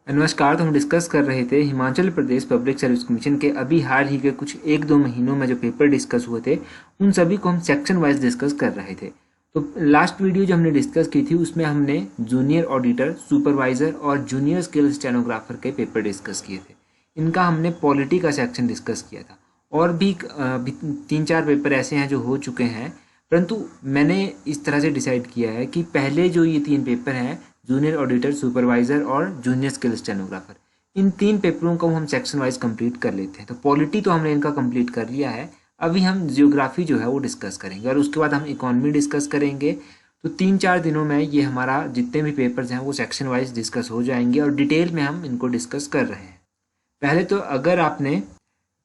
नमस्कार। तो हम डिस्कस कर रहे थे Himachal Pradesh public service commission के अभी हाल ही के कुछ 1-2 महीनों में जो पेपर डिस्कस हुए थे उन सभी को हम सेक्शन वाइज डिस्कस कर रहे थे। तो लास्ट वीडियो जो हमने डिस्कस की थी उसमें हमने जूनियर ऑडिटर, सुपरवाइजर और जूनियर स्किल स्टेनोग्राफर के पेपर डिस्कस किए थे। इनका हमने पॉलिटी का सेक्शन डिस्कस किया था और भी 3-4 पेपर ऐसे हैं जो हो चुके हैं, परंतु मैंने इस तरह से डिसाइड किया है कि पहले जो ये 3 पेपर हैं, जूनियर ऑडिटर, सुपरवाइजर और जूनियर स्किल स्टेनोग्राफर, इन 3 पेपरों को हम सेक्शन वाइज कंप्लीट कर लेते हैं। तो पॉलिटी तो हमने इनका कंप्लीट कर लिया है, अभी हम जियोग्राफी जो है वो डिस्कस करेंगे और उसके बाद हम इकोनॉमी डिस्कस करेंगे। तो 3-4 दिनों में ये हमारा जितने भी पेपर्स हैं वो सेक्शन वाइज डिस्कस हो जाएंगे और डिटेल में हम इनको डिस्कस कर रहे हैं। पहले तो अगर आपने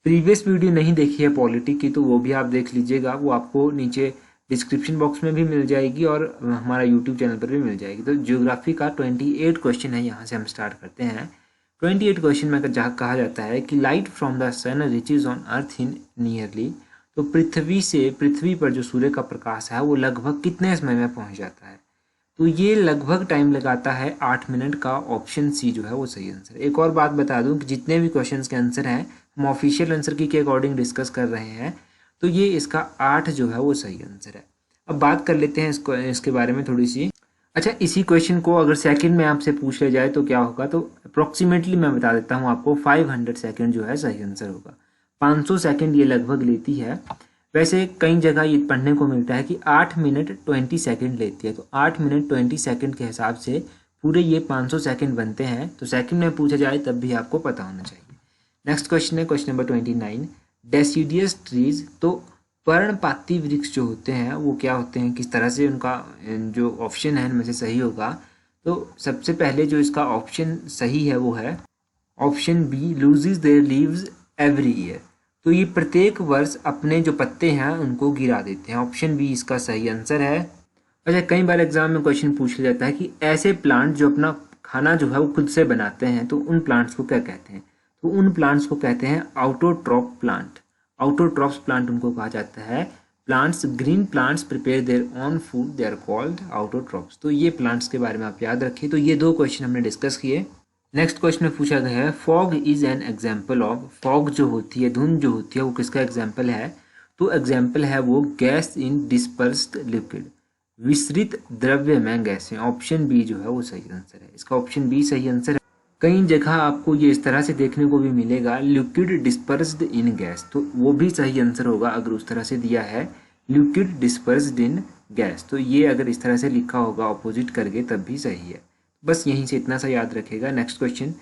प्रीवियस वीडियो नहीं देखी है पॉलिटी की तो वो भी आप देख लीजिएगा, वो आपको नीचे डिस्क्रिप्शन बॉक्स में भी मिल जाएगी और हमारा यूट्यूब चैनल पर भी मिल जाएगी। तो ज्योग्राफी का 28 क्वेश्चन है, यहाँ से हम स्टार्ट करते हैं। 28 क्वेश्चन में जहाँ कहा जाता है कि light from the sun reaches on earth in nearly, तो पृथ्वी पर जो सूर्य का प्रकाश है वो लगभग कितने समय में पहुँच जाता है। तो ये लगभग टाइम लगाता है 8 मिनट का। ऑप्शन सी जो है वो सही आंसर। एक और बात बता दूं कि जितने भी क्वेश्चंस के आंसर हैं हम ऑफिशियल आंसर की के अकॉर्डिंग डिस्कस कर रहे हैं, तो ये इसका 8 जो है वो सही आंसर है। अब बात कर लेते हैं इसके बारे में थोड़ी सी। अच्छा, इसी क्वेश्चन को अगर सेकंड में आपसे पूछ लिया जाए तो क्या होगा, तो अप्रोक्सीमेटली मैं बता देता हूँ आपको, 500 सेकंड जो है सही आंसर होगा। 500 सेकंड ये लगभग लेती है। वैसे कई जगह ये पढ़ने को मिलता है कि 8 मिनट 20 सेकंड लेती है, तो 8 मिनट 20 सेकंड के हिसाब से पूरे ये 500 सेकंड बनते हैं। तो सेकंड में पूछा जाए तब भी आपको पता होना चाहिए। नेक्स्ट क्वेश्चन है क्वेश्चन नंबर 29। डेसिडियस ट्रीज, तो पर्णपाती वृक्ष जो होते हैं वो क्या होते हैं, किस तरह से उनका जो ऑप्शन है इनमें से सही होगा। तो सबसे पहले जो इसका ऑप्शन सही है वो है option B, loses their leaves every year. तो ये प्रत्येक वर्ष अपने जो पत्ते हैं उनको गिरा देते हैं। ऑप्शन बी इसका सही आंसर है। अच्छा, कई बार एग्जाम में क्वेश्चन पूछ लिया जाता है कि ऐसे प्लांट जो अपना खाना जो है वो खुद से बनाते हैं, तो उन प्लांट्स को क्या कहते हैं। तो उन प्लांट्स को कहते हैं आउटोट्रॉप प्लांट। आउटोट्रॉप्स प्लांट उनको कहा जाता है। Plants, green plants prepare their own food, they are called autotrophs. तो ये प्लांट्स के बारे में आप याद रखिए। तो ये 2 क्वेश्चन हमने डिस्कस किए। नेक्स्ट क्वेश्चन में पूछा गया है fog is an example of. Fog जो होती है, धुंध जो होती है, वो किसका एग्जाम्पल है। तो एग्जाम्पल है वो गैस इन डिस्पर्स्ड लिक्विड, विसरित द्रव्य में गैसें। ऑप्शन बी जो है वो सही आंसर है। इसका ऑप्शन बी सही आंसर है। कई जगह आपको ये इस तरह से देखने को भी मिलेगा, लिक्विड डिस्पर्स्ड इन गैस, तो वो भी सही आंसर होगा अगर उस तरह से दिया है लिक्विड डिस्पर्स्ड इन गैस। तो ये अगर इस तरह से लिखा होगा ऑपोजिट करके तब भी सही है। बस यहीं से इतना सा याद रखेगा। Next question,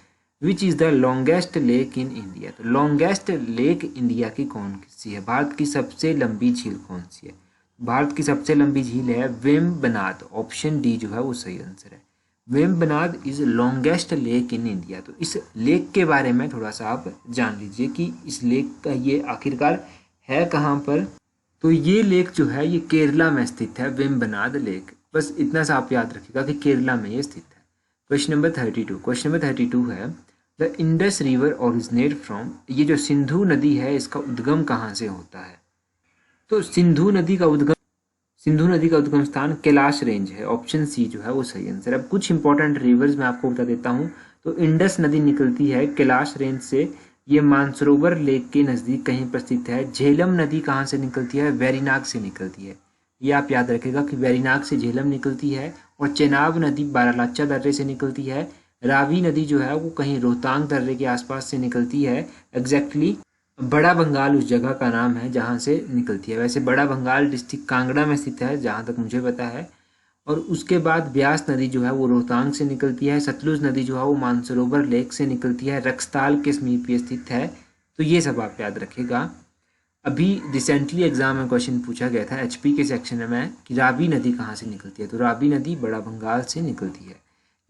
which is the longest lake in India. तो लॉन्गेस्ट लेक इंडिया की कौन सी है, भारत की सबसे लंबी झील कौन सी है। भारत की सबसे लंबी झील है वेम्बनाड। ऑप्शन डी जो है वो सही आंसर है। Vembanad is longest lake in India. तो इस लेक के बारे में थोड़ा सा आप जान लीजिए कि इस लेक का ये आखिरकार है कहाँ पर। तो ये लेक जो है ये केरला में स्थित है, वेम्बनाड लेक। बस इतना सा आप याद रखिएगा कि केरला में ये स्थित है। Question number 32। क्वेश्चन नंबर 32 है the Indus river originate from. ये जो सिंधु नदी है इसका उद्गम कहाँ से होता है। तो सिंधु नदी का उद्गम स्थान कैलाश रेंज है। ऑप्शन सी जो है वो सही आंसर। अब कुछ इंपॉर्टेंट रिवर्स मैं आपको बता देता हूँ। तो इंडस नदी निकलती है कैलाश रेंज से, ये मानसरोवर लेक के नज़दीक कहीं पर स्थित है। झेलम नदी कहाँ से निकलती है, वेरीनाग से निकलती है। ये आप याद रखेगा कि वेरीनाग से झेलम निकलती है। और चेनाब नदी बारालाचा दर्रे से निकलती है। रावी नदी जो है वो कहीं रोहतांग दर्रे के आसपास से निकलती है। एग्जैक्टली बड़ा बंगाल उस जगह का नाम है जहाँ से निकलती है। वैसे बड़ा बंगाल डिस्ट्रिक्ट कांगड़ा में स्थित है जहाँ तक मुझे पता है। और उसके बाद ब्यास नदी जो है वो रोहतांग से निकलती है। सतलुज नदी जो है वो मानसरोवर लेक से निकलती है, रक्सताल के समीप ये स्थित है। तो ये सब आप याद रखेगा। अभी रिसेंटली एग्जाम में क्वेश्चन पूछा गया था एचपी के सेक्शन में कि रावी नदी कहाँ से निकलती है। तो रावी नदी बड़ा बंगाल से निकलती है।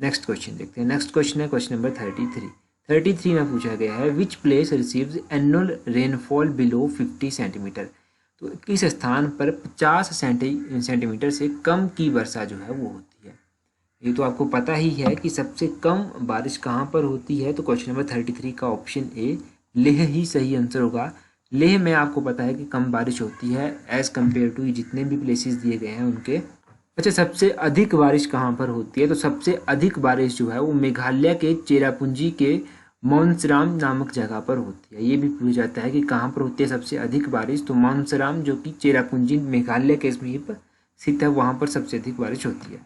नेक्स्ट क्वेश्चन देखते हैं। नेक्स्ट क्वेश्चन है क्वेश्चन नंबर 33 में पूछा गया है which place receives annual rainfall below 50 centimetre. तो किस स्थान पर 50 सेंटीमीटर से कम की वर्षा जो है वो होती है। ये तो आपको पता ही है कि सबसे कम बारिश कहाँ पर होती है। तो क्वेश्चन नंबर 33 का ऑप्शन ए लेह ही सही आंसर होगा। लेह में आपको पता है कि कम बारिश होती है एज़ कम्पेयर टू जितने भी प्लेसेस दिए गए हैं उनके अच्छा, सबसे अधिक बारिश कहाँ पर होती है? तो सबसे अधिक बारिश जो है वो मेघालय के चेरापूंजी के मोनसराम नामक जगह पर होती है। ये भी पूछा जाता है कि कहाँ पर होती है सबसे अधिक बारिश, तो मोनसराम जो कि चेरापूंजी मेघालय के समीप स्थित है, वहाँ पर सबसे अधिक बारिश होती है।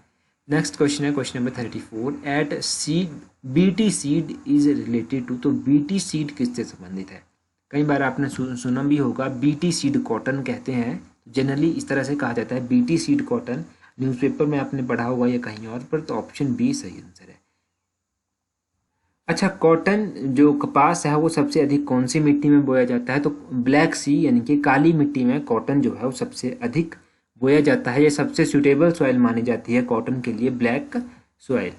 नेक्स्ट क्वेश्चन है question number 34। At seed BT seed is related to. तो बीटी सीड किससे संबंधित है? कई बार आपने सुना भी होगा, बीटी सीड कॉटन कहते हैं। जनरली इस तरह से कहा जाता है बीटी सीड कॉटन। न्यूज़पेपर में आपने पढ़ा होगा या कहीं और पर, तो ऑप्शन बी सही आंसर है। अच्छा, कॉटन जो कपास है वो सबसे अधिक कौन सी मिट्टी में बोया जाता है? तो ब्लैक सी यानी कि काली मिट्टी में कॉटन जो है वो सबसे अधिक बोया जाता है। ये सबसे सूटेबल सॉइल मानी जाती है कॉटन के लिए, ब्लैक सॉइल।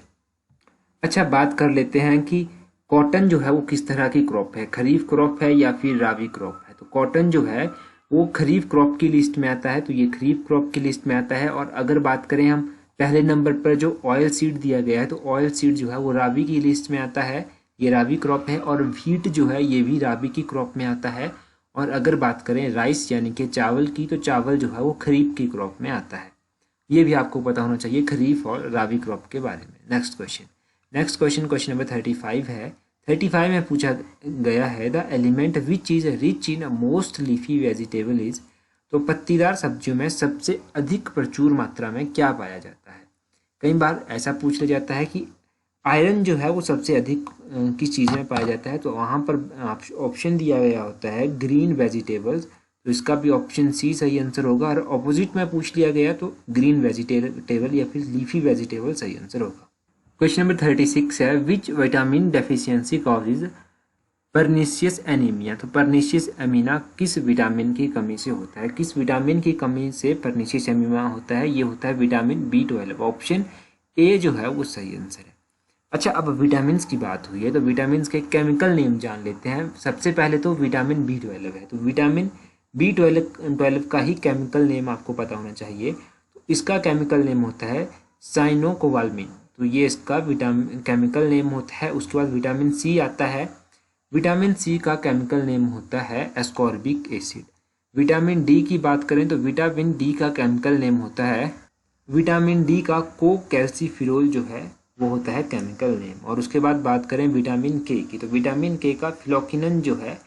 अच्छा, बात कर लेते हैं कि कॉटन जो है वो किस तरह की क्रॉप है, खरीफ क्रॉप है या फिर राबी क्रॉप है? तो कॉटन जो है वो खरीफ क्रॉप की लिस्ट में आता है, तो ये खरीफ क्रॉप की लिस्ट में आता है। और अगर बात करें हम पहले नंबर पर जो ऑयल सीड दिया गया है, तो ऑयल सीड जो है वो राबी की लिस्ट में आता है, ये राबी क्रॉप है। और व्हीट जो है ये भी राबी की क्रॉप में आता है। और अगर बात करें राइस यानी कि चावल की, तो चावल जो है वो खरीफ की क्रॉप में आता है। ये भी आपको पता होना चाहिए खरीफ और राबी क्रॉप के बारे में। नेक्स्ट क्वेश्चन क्वेश्चन नंबर 35 है। 35 में पूछा गया है the element which is rich in most leafy vegetable is. तो पत्तीदार सब्जियों में सबसे अधिक प्रचुर मात्रा में क्या पाया जाता है? कई बार ऐसा पूछ लिया जाता है कि आयरन जो है वो सबसे अधिक किस चीज़ में पाया जाता है, तो वहाँ पर ऑप्शन दिया गया होता है ग्रीन वेजिटेबल्स, तो इसका भी ऑप्शन सी सही आंसर होगा। और ऑपोजिट में पूछ लिया गया तो ग्रीन वेजिटेबल या फिर लीफी वेजिटेबल सही आंसर होगा। क्वेश्चन नंबर 36 है which vitamin deficiency causes pernicious anaemia. तो परनीशियस एमीना किस विटामिन की कमी से होता है? किस विटामिन की कमी से परनीशियस एनीमिया होता है? ये होता है विटामिन B12। ऑप्शन ए जो है वो सही आंसर है। अच्छा, अब विटामिन्स की बात हुई है तो विटामिन्स के केमिकल नेम जान लेते हैं। सबसे पहले तो विटामिन B12 है, तो विटामिन B12 का ही केमिकल नेम आपको पता होना चाहिए। तो इसका केमिकल नेम होता है साइनोकोबाल्मिन, तो ये इसका विटामिन केमिकल नेम होता है। उसके बाद विटामिन सी आता है, विटामिन सी का केमिकल नेम होता है एस्कॉर्बिक एसिड। विटामिन डी की बात करें तो विटामिन डी का केमिकल नेम होता है, विटामिन डी का कोकैल्सिफिरोल जो है वो होता है केमिकल नेम। और उसके बाद बात करें विटामिन के की, तो विटामिन के का फिलोकिनन जो है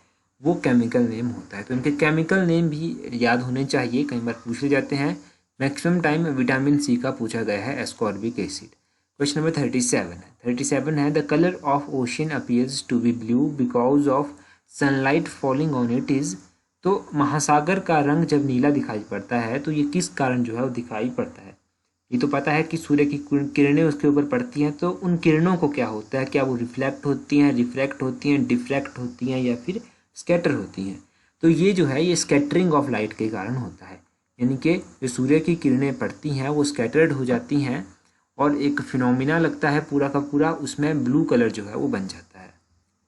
वो केमिकल नेम होता है। तो इनके केमिकल नेम भी याद होने चाहिए, कई बार पूछे जाते हैं। मैक्सिमम टाइम विटामिन सी का पूछा गया है एस्कॉर्बिक एसिड। क्वेश्चन नंबर 37 है the colour of ocean appears to be blue because of sunlight falling on it is. तो महासागर का रंग जब नीला दिखाई पड़ता है तो ये किस कारण जो है वो दिखाई पड़ता है? ये तो पता है कि सूर्य की किरणें उसके ऊपर पड़ती हैं, तो उन किरणों को क्या होता है, क्या वो रिफ्लेक्ट होती हैं, रिफ्रैक्ट होती हैं, डिफ्रैक्ट होती हैं या फिर स्कैटर होती हैं? तो ये जो है ये स्कैटरिंग ऑफ लाइट के कारण होता है, यानी कि जो सूर्य की किरणें पड़ती हैं वो स्कैटर्ड हो जाती हैं और एक फिनोमिना लगता है पूरा का पूरा, उसमें ब्लू कलर जो है वो बन जाता है,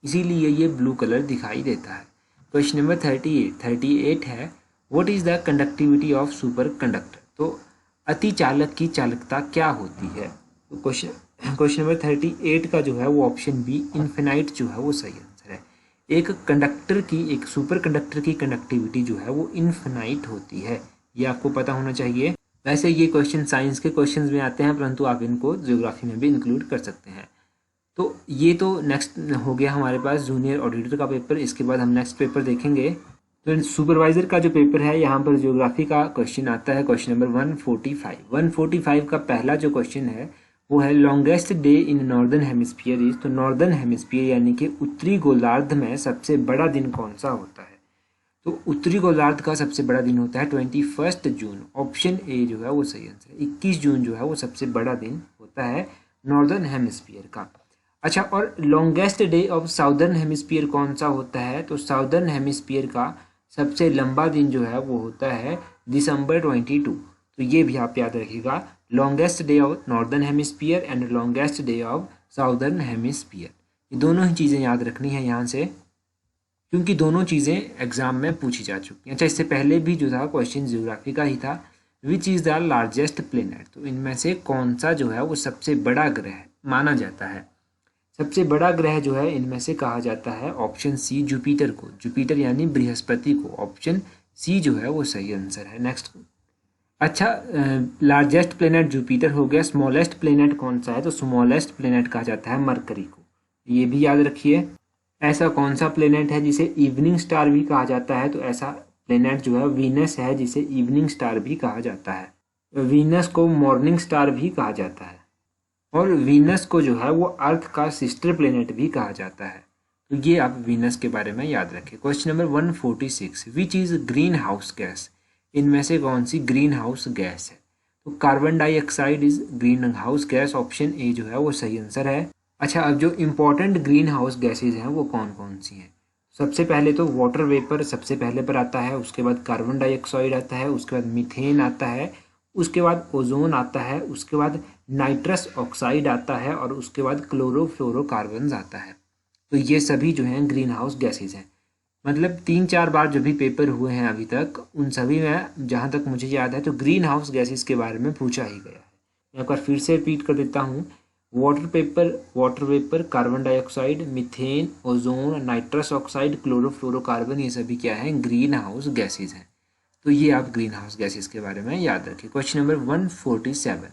इसीलिए ये ब्लू कलर दिखाई देता है। क्वेश्चन नंबर 38 है what is the conductivity of super conductor. तो अति चालक की चालकता क्या होती है? तो क्वेश्चन नंबर 38 का जो है वो ऑप्शन बी इन्फिनाइट जो है वो सही आंसर है। एक सुपर कंडक्टर की कंडक्टिविटी जो है वो इन्फिनाइट होती है, ये आपको पता होना चाहिए। वैसे ये क्वेश्चन साइंस के क्वेश्चंस में आते हैं, परंतु आप इनको ज्योग्राफी में भी इंक्लूड कर सकते हैं। तो ये तो नेक्स्ट हो गया हमारे पास जूनियर ऑडिटर का पेपर। इसके बाद हम नेक्स्ट पेपर देखेंगे। तो सुपरवाइजर का जो पेपर है यहाँ पर ज्योग्राफी का क्वेश्चन आता है, क्वेश्चन नंबर 145 का पहला जो क्वेश्चन है वो है longest day in northern hemisphere is. तो नॉर्दर्न हेमिस्फीयर यानी कि उत्तरी गोलार्ध में सबसे बड़ा दिन कौन सा होता है? तो उत्तरी गोलार्ध का सबसे बड़ा दिन होता है 21 जून। ऑप्शन ए जो है वो सही आंसर है। 21 जून जो है वो सबसे बड़ा दिन होता है नॉर्दर्न हेमिस्फीयर का। अच्छा, और longest day of southern hemisphere कौन सा होता है? तो साउदर्न हेमिस्फीयर का सबसे लंबा दिन जो है वो होता है दिसंबर 22। तो ये भी आप याद रखिएगा, longest day of northern hemisphere and longest day of southern hemisphere, ये दोनों ही चीज़ें याद रखनी है यहाँ से, क्योंकि दोनों चीज़ें एग्जाम में पूछी जा चुकी हैं। अच्छा, इससे पहले भी जो था क्वेश्चन ज्योग्राफी का ही था, which is the largest planet. तो इनमें से कौन सा जो है वो सबसे बड़ा ग्रह माना जाता है? सबसे बड़ा ग्रह जो है इनमें से कहा जाता है ऑप्शन सी जुपिटर को, जुपिटर यानी बृहस्पति को। ऑप्शन सी जो है वो सही आंसर है। नेक्स्ट, अच्छा, लार्जेस्ट प्लेनेट जुपिटर हो गया। स्मॉलेस्ट प्लेनेट कौन सा है? तो स्मॉलेस्ट प्लेनेट कहा जाता है मरकरी को, ये भी याद रखिए। ऐसा कौन सा प्लेनेट है जिसे इवनिंग स्टार भी कहा जाता है? तो ऐसा प्लेनेट जो है वीनस है, जिसे इवनिंग स्टार भी कहा जाता है। वीनस को मॉर्निंग स्टार भी कहा जाता है, और वीनस को जो है वो अर्थ का सिस्टर प्लेनेट भी कहा जाता है। तो ये आप वीनस के बारे में याद रखें। Question number 146, which is green house gas? इनमें से कौन सी ग्रीन हाउस गैस है? तो carbon dioxide is green house gas, option A जो है वो सही आंसर है। अच्छा, अब जो इम्पोर्टेंट ग्रीन हाउस गैसेज हैं वो कौन कौन सी हैं? सबसे पहले तो वाटर वेपर सबसे पहले पर आता है, उसके बाद कार्बन डाइऑक्साइड आता है, उसके बाद मीथेन आता है, उसके बाद ओजोन आता है, उसके बाद नाइट्रस ऑक्साइड आता है, और उसके बाद क्लोरोफ्लोरोकार्बन आता है। तो ये सभी जो हैं ग्रीन हाउस गैसेज हैं। मतलब 3-4 बार जो भी पेपर हुए हैं अभी तक, उन सभी में जहाँ तक मुझे याद है तो ग्रीन हाउस गैसेज के बारे में पूछा ही गया है। मैं एक बार फिर से रिपीट कर देता हूँ। Water vapour, carbon dioxide, methane, ozone, nitrous oxide, chlorofluorocarbon, ये सभी क्या है? ग्रीन हाउस गैसेज हैं। तो ये आप ग्रीन हाउस गैसेज के बारे में याद रखिए। Question number 147,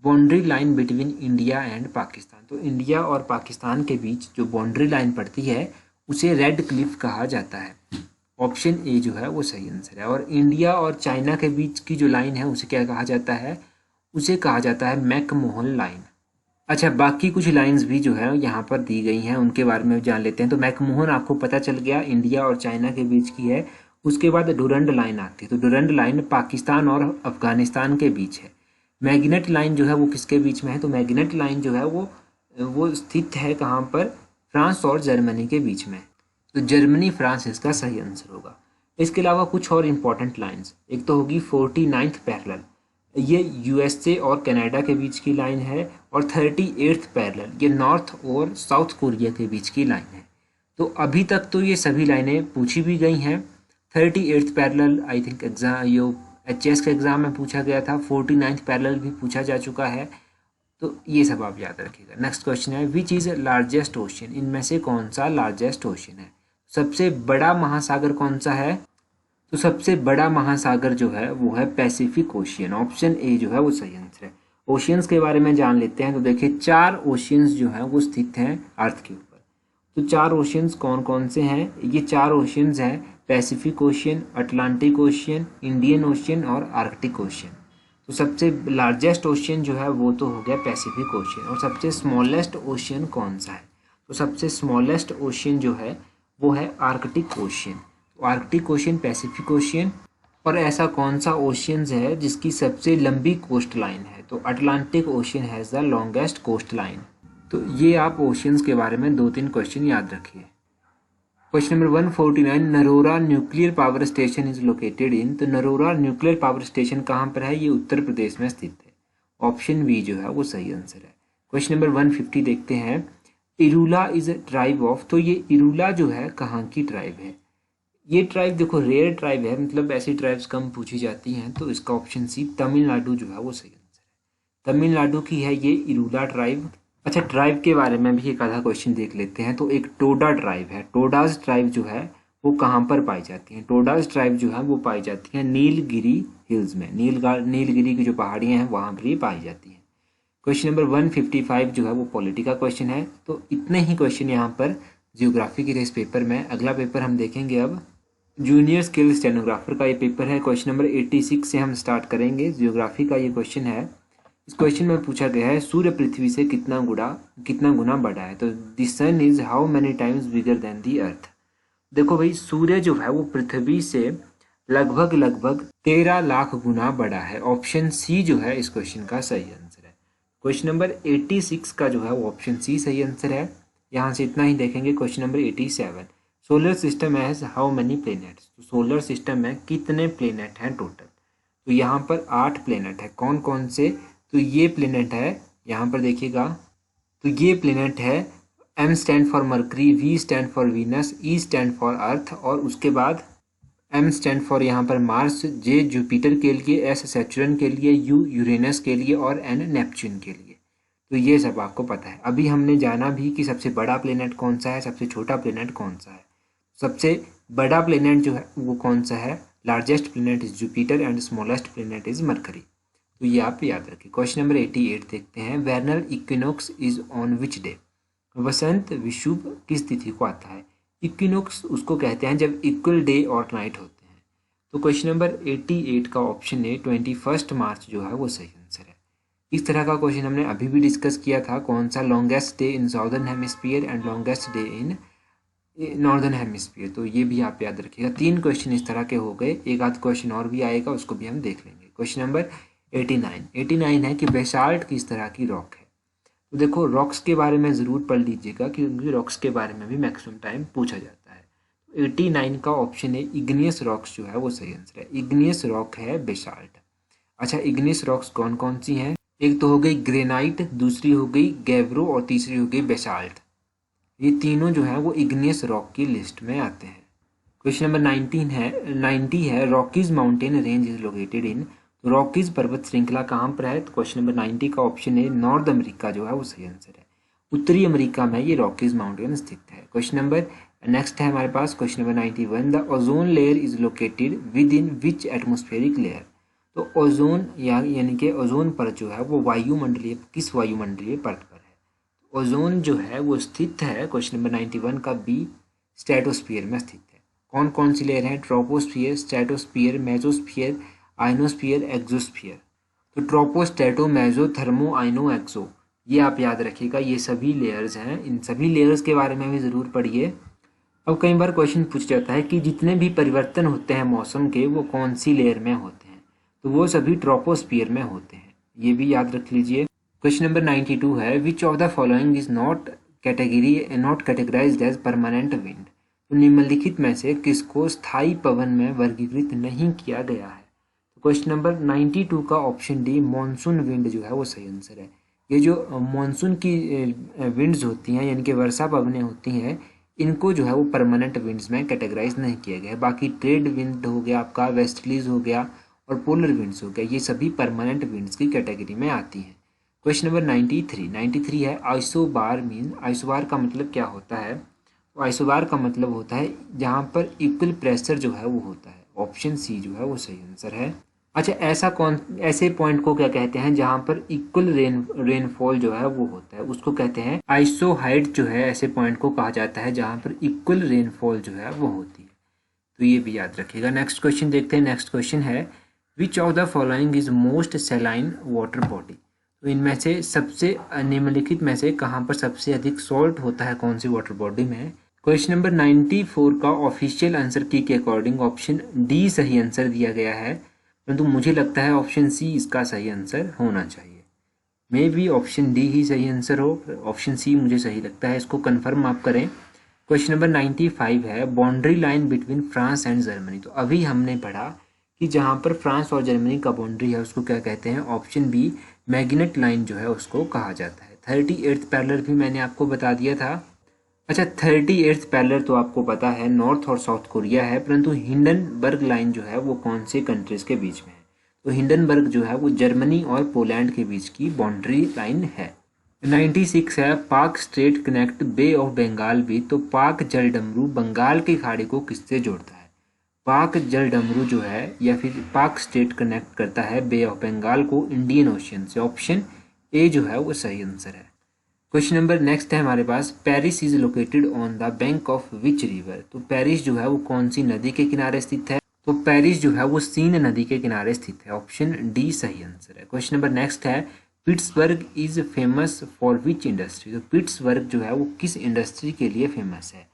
boundary line between India and Pakistan. तो इंडिया और पाकिस्तान के बीच जो बाउंड्री लाइन पड़ती है उसे रेड क्लिफ कहा जाता है, ऑप्शन ए जो है वो सही आंसर है। और इंडिया और चाइना के बीच की जो लाइन है उसे क्या कहा जाता है? उसे कहा जाता है मैकमोहन लाइन। अच्छा, बाकी कुछ लाइंस भी जो है यहाँ पर दी गई हैं, उनके बारे में जान लेते हैं। तो मैकमोहन आपको पता चल गया, इंडिया और चाइना के बीच की है। उसके बाद डुरंड लाइन आती है, तो डुरंड लाइन पाकिस्तान और अफगानिस्तान के बीच है। मैग्नेट लाइन जो है वो किसके बीच में है? तो मैग्नेट लाइन जो है वो स्थित है कहाँ पर? फ्रांस और जर्मनी के बीच में। तो जर्मनी फ्रांस इसका सही आंसर होगा। इसके अलावा कुछ और इम्पोर्टेंट लाइंस, एक तो होगी 49th पैरेलल, ये यूएसए और कनाडा के बीच की लाइन है। और 38th पैरेलल, ये नॉर्थ और साउथ कोरिया के बीच की लाइन है। तो अभी तक तो ये सभी लाइनें पूछी भी गई हैं। 38th parallel I think exam yo HS के एग्जाम में पूछा गया था। 49th पैरेलल भी पूछा जा चुका है। तो ये सब आप याद रखिएगा। नेक्स्ट क्वेश्चन है, विच इज लार्जेस्ट ओशियन? इनमें से कौन सा लार्जेस्ट ओशियन है? सबसे बड़ा महासागर कौन सा है? तो सबसे बड़ा महासागर जो है वो है पैसिफिक ओशियन, ऑप्शन ए जो है वो सही आंसर है। ओशियंस के बारे में जान लेते हैं। तो देखिए 4 ओशियंस जो हैं वो स्थित हैं अर्थ के ऊपर। तो 4 ओशियंस कौन कौन से हैं? ये 4 ओशियंस हैं Pacific ocean, Atlantic ocean, Indian ocean और आर्कटिक ओशियन। तो सबसे लार्जेस्ट ओशियन जो है वो तो हो गया पैसिफिक ओशियन। और सबसे स्मॉलेस्ट ओशियन कौन सा है? तो सबसे स्मॉलेस्ट ओशियन जो है वो है आर्कटिक ओशियन। तो आर्कटिक ओशियन, पैसिफिक ओशियन। और ऐसा कौन सा ओशियंस है जिसकी सबसे लंबी कोस्ट लाइन है? तो Atlantic ocean has the longest coastline. तो ये आप ओशियंस के बारे में 2-3 क्वेश्चन याद रखिए। Question number 149, Narora nuclear power station is located इन। तो नरोरा न्यूक्लियर पावर स्टेशन कहाँ पर है? ये उत्तर प्रदेश में स्थित है, ऑप्शन बी जो है वो सही आंसर है। क्वेश्चन नंबर 150 देखते हैं, Irula is a tribe of. तो ये इरूला जो है कहाँ की ट्राइब है? ये ट्राइब देखो रेयर ट्राइब है, मतलब ऐसी ट्राइब्स कम पूछी जाती हैं। तो इसका ऑप्शन सी तमिलनाडु जो है वो सही आंसर है। तमिलनाडु की है ये इरूला ट्राइब। अच्छा, ट्राइब के बारे में भी एक आधा क्वेश्चन देख लेते हैं। तो एक टोडा ट्राइब है। टोडाज ट्राइब जो है वो कहाँ पर पाई जाती है? टोडाज ट्राइब जो है वो पाई जाती है नीलगिरी हिल्स में। नीलगिरी की जो पहाड़ियाँ हैं वहाँ पर ही पाई जाती हैं। क्वेश्चन नंबर 155 जो है वो पॉलिटी का क्वेश्चन है। तो इतने ही क्वेश्चन यहाँ पर जियोग्राफी के इस पेपर में। अगला पेपर हम देखेंगे अब जूनियर स्किल स्टेनोग्राफर का ये पेपर है। क्वेश्चन नंबर 86 से हम स्टार्ट करेंगे। जियोग्राफी का ये क्वेश्चन है। इस क्वेश्चन में पूछा गया है सूर्य पृथ्वी से कितना गुना बड़ा है? तो the sun is how many times bigger than the earth. देखो भाई, सूर्य जो है वो पृथ्वी से लगभग 13 लाख गुना बड़ा है। ऑप्शन सी जो है इस क्वेश्चन का सही आंसर है। क्वेश्चन नंबर 86 का जो है वो ऑप्शन सी सही आंसर है। यहाँ से इतना ही देखेंगे। Question number 87, solar system has how many planets. तो सोलर सिस्टम में कितने प्लेनेट हैं टोटल? तो यहाँ पर 8 प्लेनेट है। कौन कौन से? तो ये प्लेनेट है, यहाँ पर देखिएगा, तो ये प्लेनेट है M stand for mercury, V stand for Venus, E stand for earth, और उसके बाद M स्टैंड फॉर यहाँ पर मार्स, J जुपिटर के लिए, S सैटर्न के लिए, U यूरेनस के लिए और N नेपच्यून के लिए। तो ये सब आपको पता है। अभी हमने जाना भी कि सबसे बड़ा प्लेनेट कौन सा है, सबसे छोटा प्लेनेट कौन सा है। सबसे बड़ा प्लेनेट जो है वो कौन सा है? Largest planet is Jupiter and smallest planet is mercury. तो ये आप याद रखिए। क्वेश्चन नंबर 88 देखते हैं, vernal equinox is on which day. वसंत विषुव किस तिथि को आता है। इक्विनोक्स उसको कहते हैं जब इक्वल डे और नाइट होते हैं। तो क्वेश्चन नंबर 88 का ऑप्शन है 21 मार्च जो है वो सही आंसर है। इस तरह का क्वेश्चन हमने अभी भी डिस्कस किया था, कौन सा longest day in southern hemisphere and longest day in northern hemisphere. तो ये भी आप याद रखिएगा। 3 क्वेश्चन इस तरह के हो गए, एक आध क्वेश्चन और भी आएगा, उसको भी हम देख लेंगे। क्वेश्चन नंबर 89 है कि बेसाल्ट किस तरह की रॉक है। तो देखो रॉक्स के बारे में ज़रूर पढ़ लीजिएगा क्योंकि रॉक्स के बारे में भी मैक्सिमम टाइम पूछा जाता है। तो 89 का ऑप्शन है इग्नियस रॉक्स जो है वो सही आंसर है। इग्नियस रॉक है बेसाल्ट। अच्छा, इग्नियस रॉक्स कौन कौन सी हैं? एक तो हो गई ग्रेनाइट, दूसरी हो गई गैब्रो और तीसरी हो गई बेसाल्ट। ये तीनों जो है वो इग्नियस रॉक की लिस्ट में आते हैं। क्वेश्चन नंबर 90 है Rockies mountain range is located इन। तो रॉकीज पर्वत श्रृंखला कहाँ पर है? तो क्वेश्चन नंबर 90 का ऑप्शन है नॉर्थ अमेरिका जो है वो सही आंसर है। उत्तरी अमेरिका में ये रॉकीज माउंटेन स्थित है। क्वेश्चन नंबर नेक्स्ट है हमारे पास question number 91, the ozone layer is located with in which atmospheric layer. तो ओजोन यानी कि ओजोन परत जो है वो वायुमंडलीय किस वायुमंडलीय परत पर है। ओजोन जो है वो स्थित है क्वेश्चन नंबर 91 का बी स्ट्रेटोस्फीयर में स्थित है। कौन कौन सी लेयर हैं? Troposphere, stratosphere, mesosphere, ionosphere, exosphere. तो ट्रोपो, स्ट्रेटो, मेसो, थर्मो, आइनो, एक्सो, ये आप याद रखिएगा। ये सभी लेयर्स हैं। इन सभी लेयर्स के बारे में भी ज़रूर पढ़िए। अब कई बार क्वेश्चन पूछ जाता है कि जितने भी परिवर्तन होते हैं मौसम के वो कौन सी लेयर में होते हैं। तो वो सभी ट्रोपोस्फीयर में होते हैं, ये भी याद रख लीजिए। क्वेश्चन नंबर 92 है which of the following is not categorised as permanent wind. तो निम्नलिखित में से किसको स्थायी पवन में वर्गीकृत नहीं किया गया है। तो क्वेश्चन नंबर 92 का ऑप्शन डी मॉनसून विंड जो है वो सही आंसर है। ये जो मॉनसून की विंड्स होती हैं यानी कि वर्षा पवनें होती हैं, इनको जो है वो परमानेंट विंड्स में कैटेगराइज नहीं किया गया है। बाकी ट्रेड विंड हो गया आपका, वेस्टर्लीज हो गया और पोलर विंड्स हो गया, ये सभी परमानेंट विंड्स की कैटेगरी में आती हैं। क्वेश्चन नंबर 93 है आइसोबार मीन। आइसोबार का मतलब क्या होता है? तो आइसोबार का मतलब होता है जहाँ पर इक्वल प्रेशर जो है वो होता है। ऑप्शन सी जो है वो सही आंसर है। अच्छा, ऐसे पॉइंट को क्या कहते हैं जहाँ पर इक्वल रेनफॉल जो है वो होता है, उसको कहते हैं आइसोहाइड जो है। ऐसे पॉइंट को कहा जाता है जहाँ पर इक्वल रेनफॉल जो है वो होती है। तो ये भी याद रखिएगा। नेक्स्ट क्वेश्चन देखते हैं। नेक्स्ट क्वेश्चन है which of the following is most saline water body. तो इनमें से सबसे निम्नलिखित में से कहाँ पर सबसे अधिक सॉल्ट होता है, कौन सी वाटर बॉडी में। क्वेश्चन नंबर 94 का ऑफिशियल आंसर की के अकॉर्डिंग ऑप्शन डी सही आंसर दिया गया है, परंतु मुझे लगता है ऑप्शन सी इसका सही आंसर होना चाहिए। मे भी ऑप्शन डी ही सही आंसर हो, ऑप्शन सी मुझे सही लगता है, इसको कंफर्म आप करें। क्वेश्चन नंबर 95 है boundary line between France and Germany. तो अभी हमने पढ़ा कि जहाँ पर फ्रांस और जर्मनी का बाउंड्री है उसको क्या कहते हैं। ऑप्शन बी मैग्नेट लाइन जो है उसको कहा जाता है। 38th पैरेलल भी मैंने आपको बता दिया था। अच्छा, 38th पैरेलल तो आपको पता है नॉर्थ और साउथ कोरिया है, परंतु हिंडनबर्ग लाइन जो है वो कौन से कंट्रीज के बीच में है। तो हिंडनबर्ग जो है वो जर्मनी और पोलैंड के बीच की बाउंड्री लाइन है। 96 है Palk Strait connect Bay of Bengal भी। तो पाक जलडमरू बंगाल की खाड़ी को किससे जोड़ता है। पाक जलडमरू जो है या फिर पाक स्टेट कनेक्ट करता है बे ऑफ बंगाल को इंडियन ओशियन से। ऑप्शन ए जो है वो सही आंसर है। क्वेश्चन नंबर नेक्स्ट है हमारे पास Paris is located on the bank of which river. तो पेरिस जो है वो कौन सी नदी के किनारे स्थित है। तो पेरिस जो है वो सीन नदी के किनारे स्थित है। ऑप्शन डी सही आंसर है। क्वेश्चन नंबर नेक्स्ट है Pittsburgh is famous for which industry. तो पिट्सबर्ग जो है वो किस इंडस्ट्री के लिए फेमस है।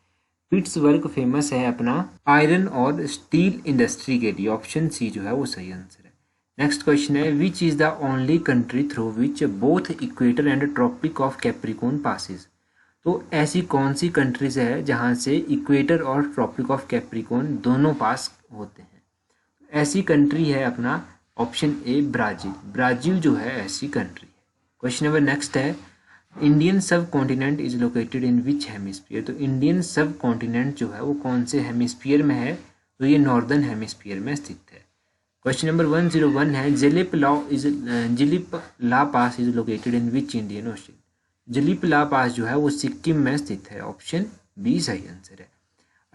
पिट्सबर्ग फेमस है अपना आयरन और स्टील इंडस्ट्री के लिए। ऑप्शन सी जो है वो सही आंसर है। नेक्स्ट क्वेश्चन है which is the only country through which both equator and Tropic of Capricorn passes. तो ऐसी कौन सी कंट्रीज है जहां से इक्वेटर और ट्रॉपिक ऑफ कैप्रिकॉर्न दोनों पास होते हैं। ऐसी कंट्री है अपना ऑप्शन ए ब्राज़ील। ब्राज़ील जो है ऐसी कंट्री है। क्वेश्चन नंबर नेक्स्ट है इंडियन सब continent is located in which hemisphere. तो इंडियन सब कॉन्टिनेंट जो है वो कौन से हेमिस्फीयर में है। तो ये नॉर्दर्न हेमिस्फीयर में स्थित है। क्वेश्चन नंबर 101 है Jelep La pass is located in which Indian ocean. Jelep La pass जो है वो सिक्किम में स्थित है। ऑप्शन बी सही आंसर है।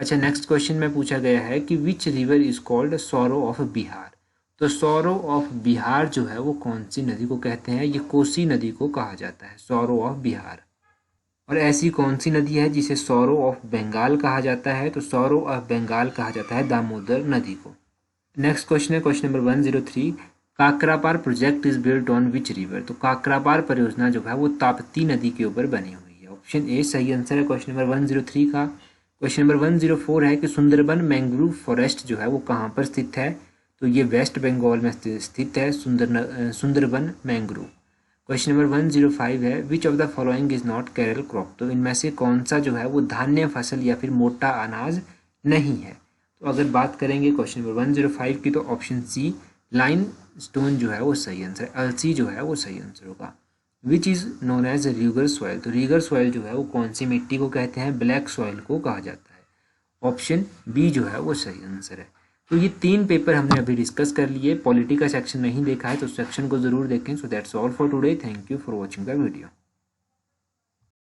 अच्छा, नेक्स्ट क्वेश्चन में पूछा गया है कि which river is called sorrow of Bihar. तो सॉरो ऑफ बिहार जो है वो कौन सी नदी को कहते हैं? ये कोसी नदी को कहा जाता है, सॉरो ऑफ बिहार। और ऐसी कौन सी नदी है जिसे सॉरो ऑफ बंगाल कहा जाता है? तो सॉरो ऑफ बंगाल कहा जाता है दामोदर नदी को। नेक्स्ट क्वेश्चन है question number 103, Kakrapar project is built on which river. तो काकरापार परियोजना जो है वो ताप्ती नदी के ऊपर बनी हुई है। ऑप्शन ए सही आंसर है क्वेश्चन नंबर 103 का। क्वेश्चन नंबर 104 है कि सुंदरबन मैंग्रोव फॉरेस्ट जो है वो कहाँ पर स्थित है? तो ये वेस्ट बंगाल में स्थित है, सुंदरबन मैंग्रोव। क्वेश्चन नंबर 105 है which of the following is not Kerala crop. तो इनमें से कौन सा जो है वो धान्य फसल या फिर मोटा अनाज नहीं है? तो अगर बात करेंगे क्वेश्चन नंबर 105 की, तो ऑप्शन सी लाइन स्टोन जो है वो सही आंसर है, अलसी जो है वो सही आंसर होगा। Which is known as regur soil. तो रीगर सॉइल जो है वो कौन सी मिट्टी को कहते हैं? ब्लैक सॉइल को कहा जाता है। ऑप्शन बी जो है वो सही आंसर है। तो ये 3 पेपर हमने अभी डिस्कस कर लिए। पॉलिटी का सेक्शन नहीं देखा है तो सेक्शन को ज़रूर देखें। So that's all for today. Thank you for watching the video.